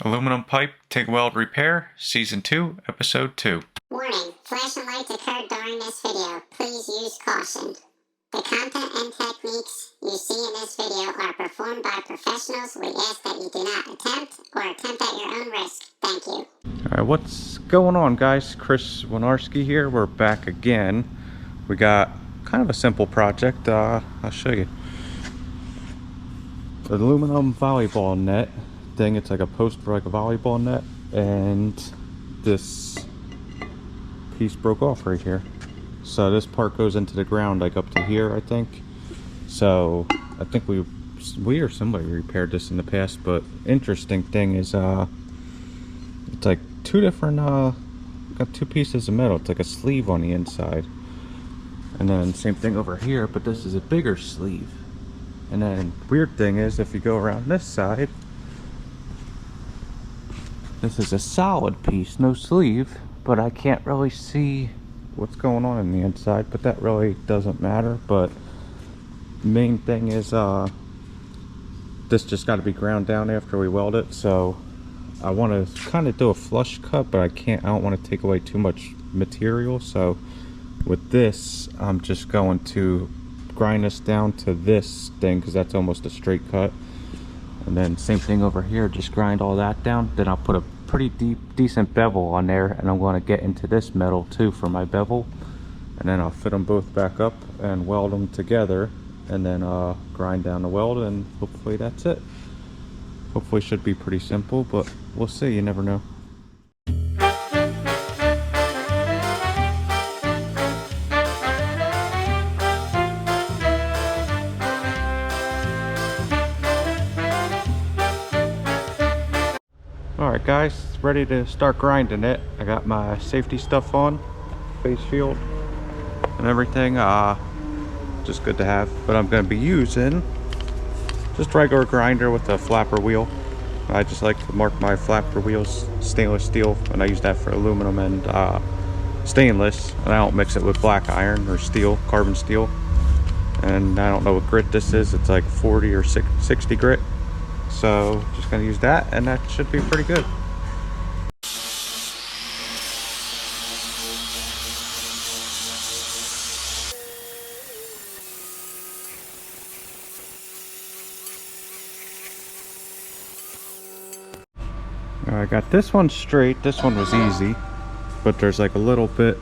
Aluminum Pipe TIG Weld Repair, Season 2, Episode 2. Warning, flashing lights occurred during this video. Please use caution. The content and techniques you see in this video are performed by professionals. We ask that you do not attempt at your own risk. Thank you. Alright, what's going on, guys? Chris Winarski here. We're back again. We got kind of a simple project. I'll show you. The aluminum volleyball net thing. It's like a post for like a volleyball net, and this piece broke off right here. So this part goes into the ground like up to here, I think. So I think we or somebody repaired this in the past. But interesting thing is it's like two different got two pieces of metal. It's like a sleeve on the inside, and then same thing over here, but this is a bigger sleeve. And then weird thing is, if you go around this side, this is a solid piece, no sleeve, but I can't really see what's going on in the inside, but that really doesn't matter. But the main thing is this just got to be ground down after we weld it. So I want to kind of do a flush cut, but I don't want to take away too much material. So with this, I'm just going to grind this down to this thing, because that's almost a straight cut. And then same thing over here, just grind all that down. Then I'll put a pretty decent bevel on there, and I'm going to get into this metal too for my bevel, and then I'll fit them both back up and weld them together, and then grind down the weld, and hopefully that's it. Hopefully should be pretty simple, but we'll see. You never know. Alright guys, ready to start grinding it. I got my safety stuff on, face shield and everything, just good to have. But I'm going to be using just regular grinder with a flapper wheel. I just like to mark my flapper wheels stainless steel, and I use that for aluminum and stainless, and I don't mix it with black iron or steel, carbon steel. And I don't know what grit this is, it's like 40 or 60 grit. So just gonna use that, and that should be pretty good. I got this one straight. This one was easy, but there's like a little bit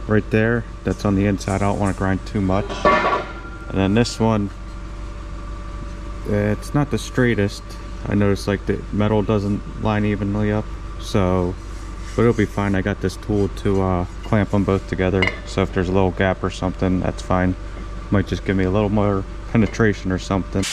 right there that's on the inside. I don't want to grind too much. And then this one, it's not the straightest. I noticed like the metal doesn't line evenly up, so but it'll be fine. I got this tool to clamp them both together, so if there's a little gap or something, that's fine. Might just give me a little more penetration or something.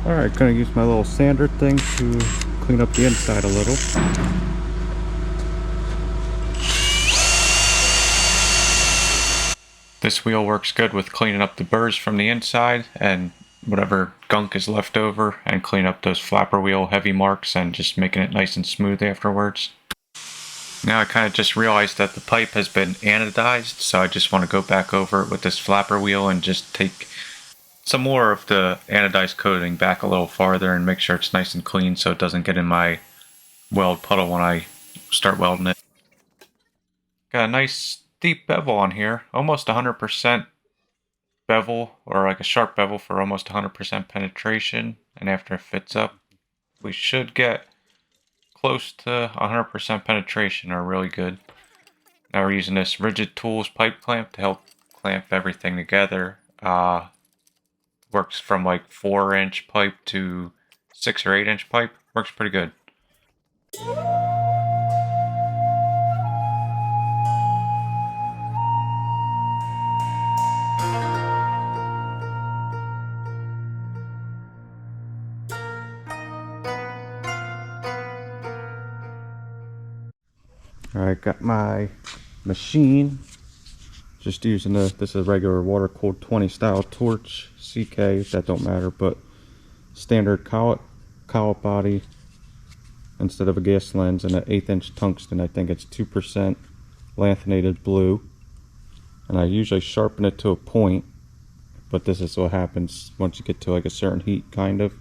Alright, gonna use my little sander thing to clean up the inside a little. This wheel works good with cleaning up the burrs from the inside and whatever gunk is left over, and clean up those flapper wheel heavy marks and just making it nice and smooth afterwards. Now I kind of just realized that the pipe has been anodized, so I just want to go back over it with this flapper wheel and just take some more of the anodized coating back a little farther and make sure it's nice and clean so it doesn't get in my weld puddle when I start welding it. Got a nice deep bevel on here, almost 100% bevel, or like a sharp bevel for almost 100% penetration, and after it fits up we should get close to 100% penetration, or really good. Now we're using this Rigid Tools pipe clamp to help clamp everything together. Works from like 4-inch pipe to 6 or 8-inch pipe. Works pretty good. Alright, got my machine. Just using this is a regular water cooled 20 style torch, CK, that don't matter, but standard collet body, instead of a gas lens, and an 1/8 inch tungsten. I think it's 2% lanthanated blue. And I usually sharpen it to a point, but this is what happens once you get to like a certain heat, kind of.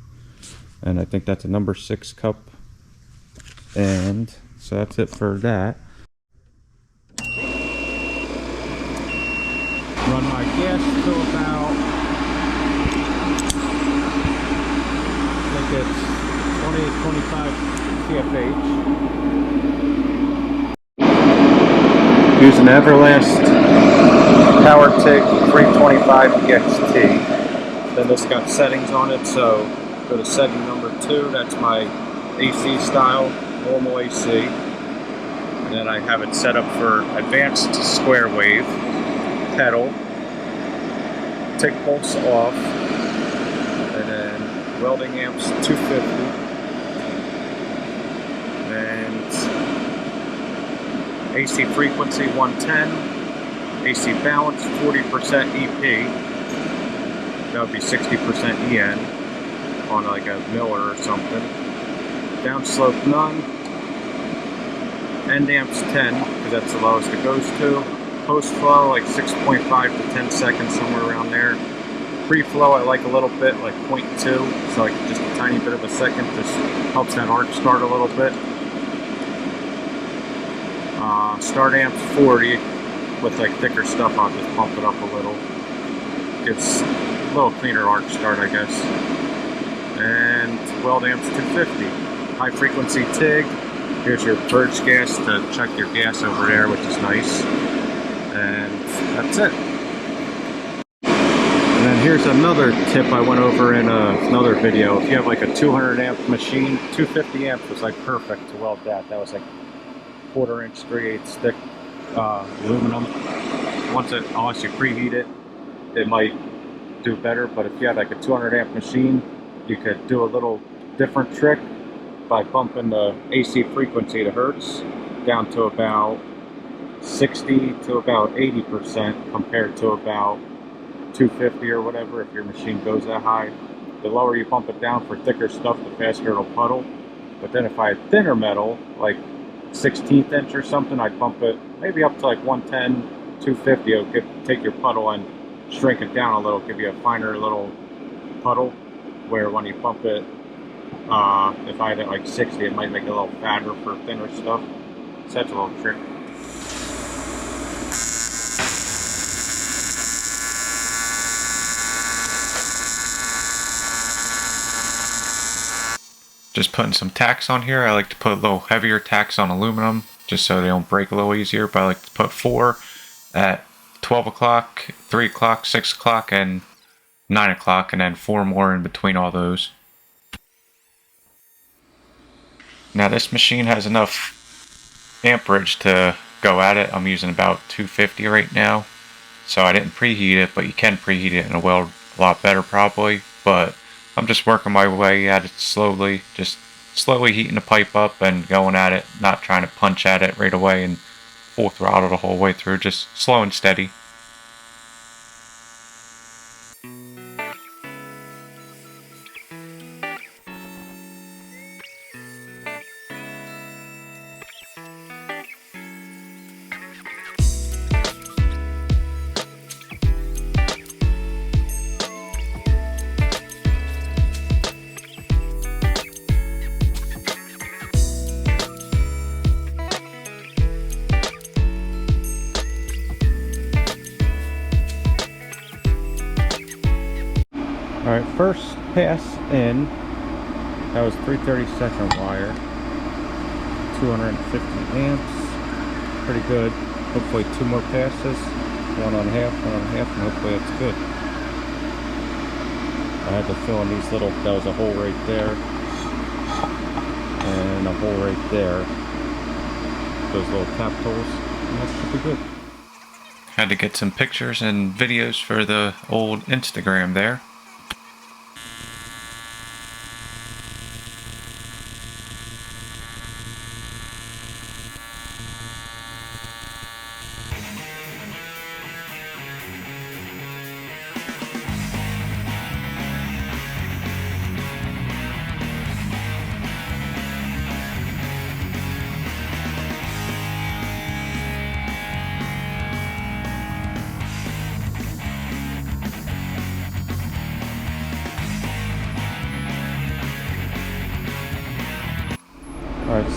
And I think that's a number 6 cup. And so that's it for that. Run my gas to about, I think it's 28-25 pfh. Using Everlast Power TIG 325 EXT. Then this got settings on it, so go to setting number 2. That's my AC style, normal AC. And then I have it set up for advanced square wave, pedal, TIG pulse off, and then welding amps 250, and AC frequency 110, AC balance 40% EP, that would be 60% EN on like a Miller or something, downslope none, end amps 10, because that's the lowest it goes to, post flow like 6.5 to 10 seconds, somewhere around there. Pre-flow I like a little bit, like 0.2, so like just a tiny bit of a second, just helps that arc start a little bit. Start amps 40, with like thicker stuff I'll just pump it up a little. Gives a little cleaner arc start, I guess. And weld amps 250. High frequency TIG. Here's your purge gas to check your gas over there, which is nice. And that's it. And then here's another tip I went over in another video. If you have like a 200 amp machine, 250 amps was like perfect to weld that. That was like 1/4 inch 3/8 thick aluminum. Unless you preheat it, it might do better. But if you had like a 200 amp machine, you could do a little different trick by bumping the AC frequency to hertz down to about 60 to about 80% compared to about 250 or whatever if your machine goes that high. The lower you bump it down for thicker stuff, the faster it'll puddle. But then if I had thinner metal, like 1/16 inch or something, I'd bump it maybe up to like 110, 250. It'll take your puddle and shrink it down a little, give you a finer little puddle, where when you bump it, if I had it like 60, it might make it a little fatter for thinner stuff. So that's a little trick. Just putting some tacks on here. I like to put a little heavier tacks on aluminum just so they don't break a little easier, but I like to put 4 at 12 o'clock, 3 o'clock, 6 o'clock, and 9 o'clock, and then 4 more in between all those. Now this machine has enough amperage to go at it. I'm using about 250 right now, so I didn't preheat it, but you can preheat it and weld a lot better probably. But I'm just working my way at it slowly, just slowly heating the pipe up and going at it, not trying to punch at it right away and full throttle the whole way through, just slow and steady. Alright, first pass in, that was 3/32 wire, 250 amps, pretty good. Hopefully 2 more passes, 1 on half, 1 on half, and hopefully that's good. I had to fill in these little, that was a hole right there, and a hole right there, those little tap holes, and that should be good. Had to get some pictures and videos for the old Instagram there.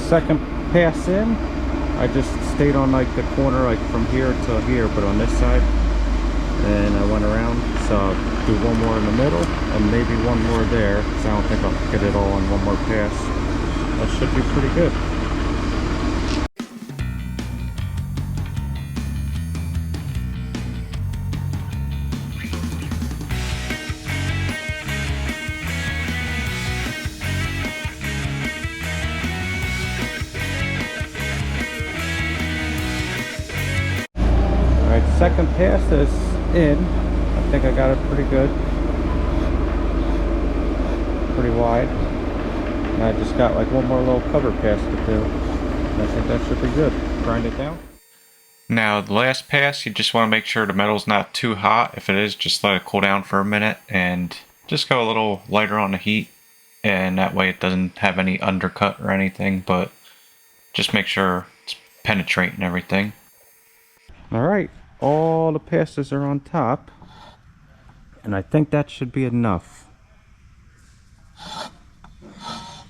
second pass in. I just stayed on like the corner, like from here to here, but on this side. And I went around, so I'll do one more in the middle and maybe one more there, because I don't think I'll get it all in one more pass. That should be pretty good. Alright, second pass is in. I think I got it pretty good. Pretty wide. And I just got like one more little cover pass to do. And I think that should be good. Grind it down. Now the last pass, you just want to make sure the metal's not too hot. If it is, just let it cool down for a minute and just go a little lighter on the heat. And that way it doesn't have any undercut or anything, but just make sure it's penetrating everything. Alright, all the passes are on top. And I think that should be enough.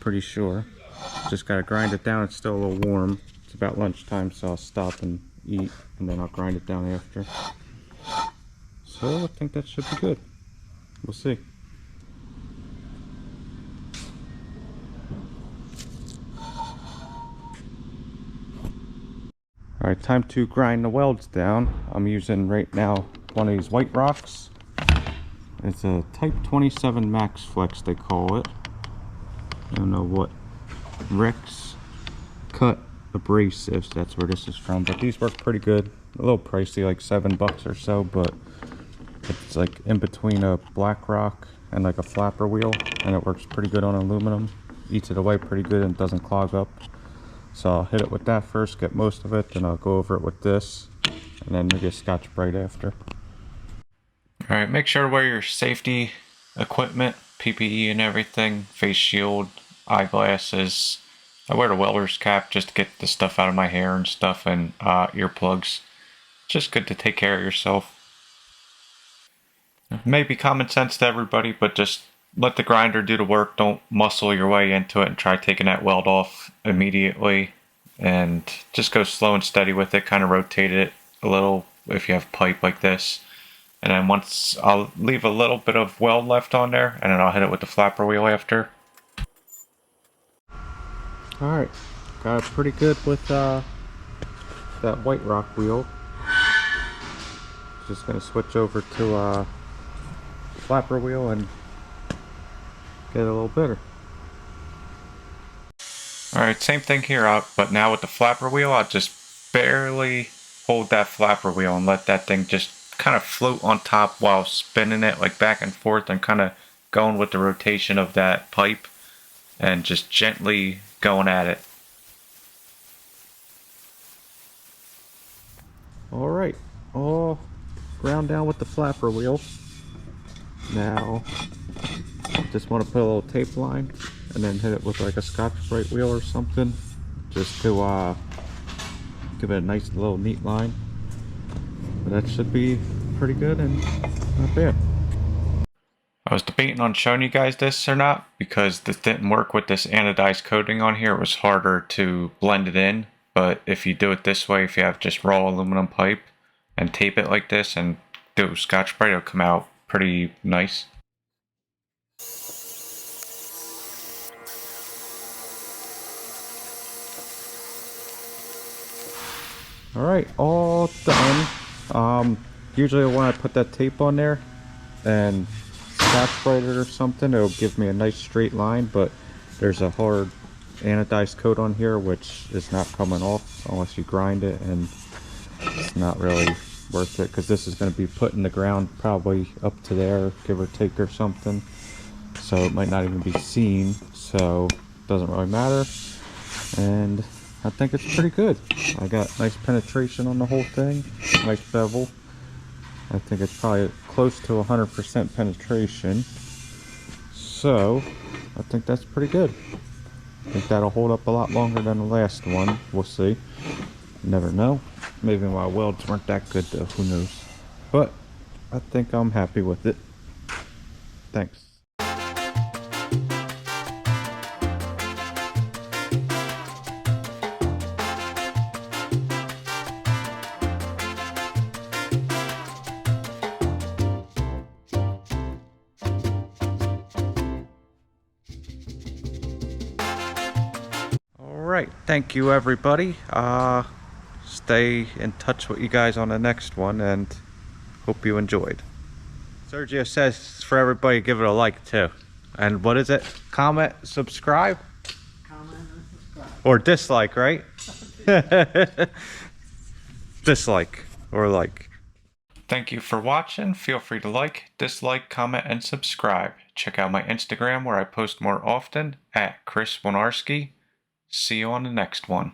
Pretty sure. Just gotta grind it down. It's still a little warm. It's about lunchtime, so I'll stop and eat, and then I'll grind it down after. So I think that should be good. We'll see. Alright, time to grind the welds down. I'm using right now one of these white rocks. It's a Type 27 Max Flex, they call it. I don't know what. Rex Cut Abrasives, that's where this is from. But these work pretty good. A little pricey, like $7 or so, but it's like in between a black rock and like a flapper wheel, and it works pretty good on aluminum. Eats it away pretty good and doesn't clog up. So I'll hit it with that first, get most of it, then I'll go over it with this, and then maybe a Scotch-Brite after. Alright, make sure to wear your safety equipment, PPE and everything, face shield, eyeglasses. I wear the welder's cap just to get the stuff out of my hair and stuff, and earplugs. Just good to take care of yourself. It may be common sense to everybody, but just let the grinder do the work. Don't muscle your way into it and try taking that weld off immediately. And just go slow and steady with it, kind of rotate it a little if you have pipe like this. And then once, I'll leave a little bit of weld left on there, and then I'll hit it with the flapper wheel after. Alright, got it pretty good with that white rock wheel. Just going to switch over to flapper wheel and get it a little better. Alright, same thing here, but now with the flapper wheel, I'll just barely hold that flapper wheel and let that thing just kind of float on top while spinning it like back and forth, and kind of going with the rotation of that pipe and just gently going at it. Alright, all ground down with the flapper wheel. Now just want to put a little tape line and then hit it with like a Scotch-Brite wheel or something, just to give it a nice little neat line. But that should be pretty good and not bad. I was debating on showing you guys this or not, because this didn't work with this anodized coating on here. It was harder to blend it in, but if you do it this way, if you have just raw aluminum pipe and tape it like this and do Scotch-Brite, it'll come out pretty nice. Alright, all done. Usually when I put that tape on there and Scotch-Brite it or something, it'll give me a nice straight line, but there's a hard anodized coat on here which is not coming off unless you grind it, and it's not really worth it because this is going to be put in the ground probably up to there, give or take, or something, so it might not even be seen, so it doesn't really matter. And I think it's pretty good. I got nice penetration on the whole thing, nice bevel. I think it's probably close to 100% penetration. So I think that's pretty good. I think that'll hold up a lot longer than the last one. We'll see. Never know. Maybe my welds weren't that good though, who knows. But I think I'm happy with it. Thanks. Alright, thank you everybody. Stay in touch with you guys on the next one, and hope you enjoyed. Sergio says for everybody give it a like too. And what is it? Comment, subscribe? Comment and subscribe. Or dislike, right? Dislike or like. Thank you for watching. Feel free to like, dislike, comment, and subscribe. Check out my Instagram where I post more often at Chris Winarski. See you on the next one.